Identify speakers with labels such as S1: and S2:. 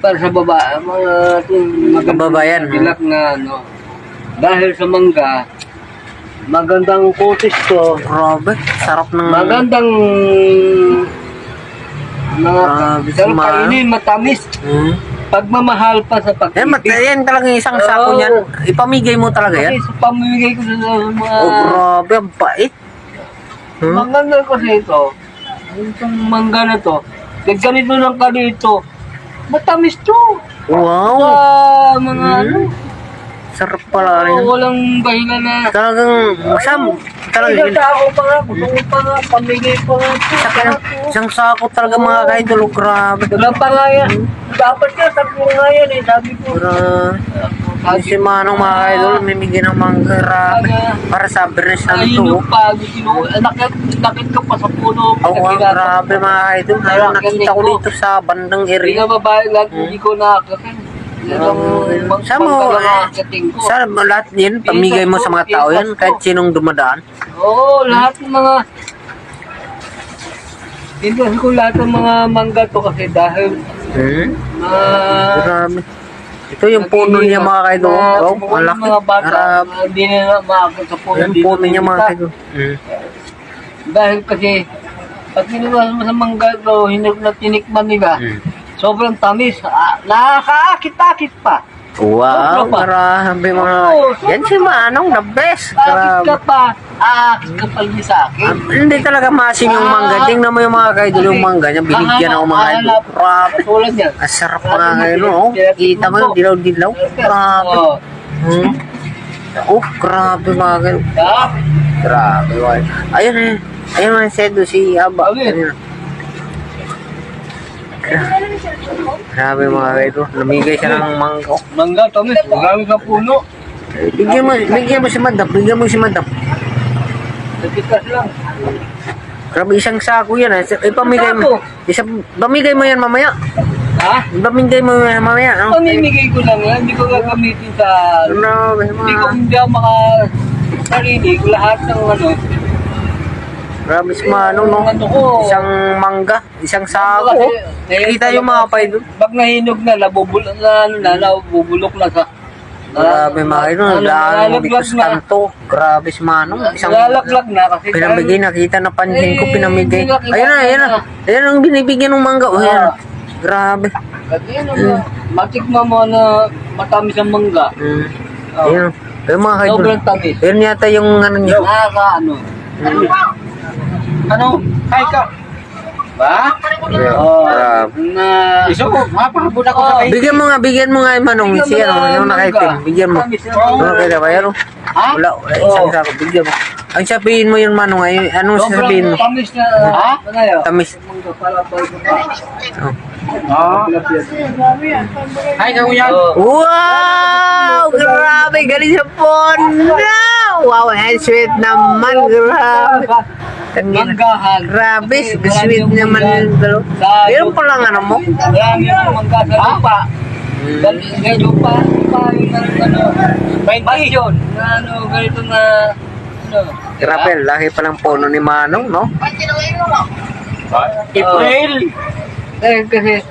S1: para sa mga
S2: Kababayan.
S1: Ilak na ano. Dahil sa mangga, magandang kutis to.
S2: Grabe, sarap ng...
S1: Magandang mga
S2: Grabe,
S1: sarap
S2: sumama.
S1: kainin, matamis. Pagmamahal pa sa pag-ibig.
S2: Yan talaga yung isang sako
S1: Oo.
S2: niyan. Ipamigay mo talaga yan.
S1: Kasi sa pamimigay ko sa mga...
S2: Oh, grabe, ang bait.
S1: Maganda kasi ito. Itong mangga na to. Ganito lang ka dito. Matamis to.
S2: Wow,
S1: Sa mga ano.
S2: sarap pala rin.
S1: Walang dahilan na.
S2: Talagang masam.
S1: Talaga
S2: Talagang
S1: ako pa nga. Gusto ko pa nga. Pamigay pa nga.
S2: isang sako talaga mga kaidol. Grabe.
S1: Wala pa nga yan. Dapat nga. Sabi ko nga yan eh. Sabi ko.
S2: Grabe. Si Manong mga kaidol, mimigay ng mangga. Grabe. Para sa Bernes
S1: Ayun
S2: Santo.
S1: yung pag. Nakit ka pa sa puno.
S2: Oo, grabe mga kaidol. Ayun, nakita ko dito sa bandang
S1: Hindi
S2: area.
S1: na babae lang. Hindi ko nakakasin.
S2: Sa mo, sa lahat yan, pamigay mo sa mga tao yan, kahit sinong dumadaan.
S1: Oo, lahat ng mga... Hindi ko lahat ng mga mangga to kasi dahil
S2: Grabe. Ito yung puno niya mga kaidol. Oh, ang laki.
S1: mga bata,
S2: Grabe.
S1: hindi na maakot sa puno.
S2: Yung
S1: dito
S2: puno niya mga
S1: pumunta.
S2: kaidol.
S1: Dahil kasi, pag kinuha mo sa mangga to, hinag na tinikman nila, sobrang tamis. Nakakaakit-akit pa.
S2: Wow,
S1: Sobra pa.
S2: grabe mga... Yan si Manong, the best.
S1: Akit ka
S2: Grabe.
S1: pa. Aakit ka pa niya sa akin.
S2: Hindi talaga masin yung mangga. Tingnan mo yung mga kaidol yung mangga niya. Binigyan ako mga kaidol. Grabe.
S1: Tulad yan.
S2: Ang sarap mga kaidol. Oh. Kita mo yung dilaw-dilaw. Grabe.
S1: Oo.
S2: Oh, grabe mga kaidol.
S1: Ah,
S2: Grabe. Why? Ayun eh. Ayun ang sedo si Aba.
S1: Ayun.
S2: Grabe mga kaidol. Namigay siya ng mangga.
S1: mangga, tamis. Marami sa puno.
S2: Bigyan mo si Madam. Bigyan mo si Madam.
S1: Natikas lang.
S2: Grabe isang sako yan. Ipamigay mo. Pamigay mo yan mamaya.
S1: Ha?
S2: Pamigay mo yan mamaya. No?
S1: Pamimigay ko lang yan. Hindi ko gagamitin sa...
S2: Grabe
S1: Hindi ko
S2: mga...
S1: hindi ako sarili ko lahat ng ano.
S2: Grabe si Manong, no?
S1: Ano ko.
S2: Isang mangga. Isang sako. Oh. Kita yung mga paidol.
S1: Pag nahinog na, nabubulok na sa...
S2: Grabe mga kaidol. Laan mo dito sa kanto. Grabe si Manong. Isang...
S1: Lalaglag na kasi...
S2: Pinamigay, nakita na pansin ko, pinamigay. Ayun na, ayun na. Ayun ang binibigyan ng mangga. Oh, ayun. Grabe.
S1: Matikma mo na matamis ang mangga.
S2: Ayun. Ayun mga kaidol.
S1: Sobrang tamis.
S2: Ayun yata yung ano niya.
S1: Ano? Ano? Kay ka? Ba?
S2: Grabe.
S1: Na... Iso ko, mapakabot ako sa
S2: Bigyan mo nga yung Manong. Siya, yung nakaitim. Bigyan mo. Ano kaya ba? Ano? Wala. Isang sako. Bigyan mo. Ang sabihin mo yun, Manong. Anong sasabihin mo?
S1: Tamis na... Ha?
S2: Tamis.
S1: Ay, gawin yan.
S2: Wow! Grabe! Galing sa pondo! Wow! And sweet naman! Grabe!
S1: Manggahan.
S2: Grabe! Sweet naman! Meron pa lang ano mo?
S1: Marami yung mangga sa lupa. Sa lupa, yung ano, basyon, na ano, ganito na, ano.
S2: Grabe! Laki pa ng pono ni Manong, no?
S1: April! Eh, kasi,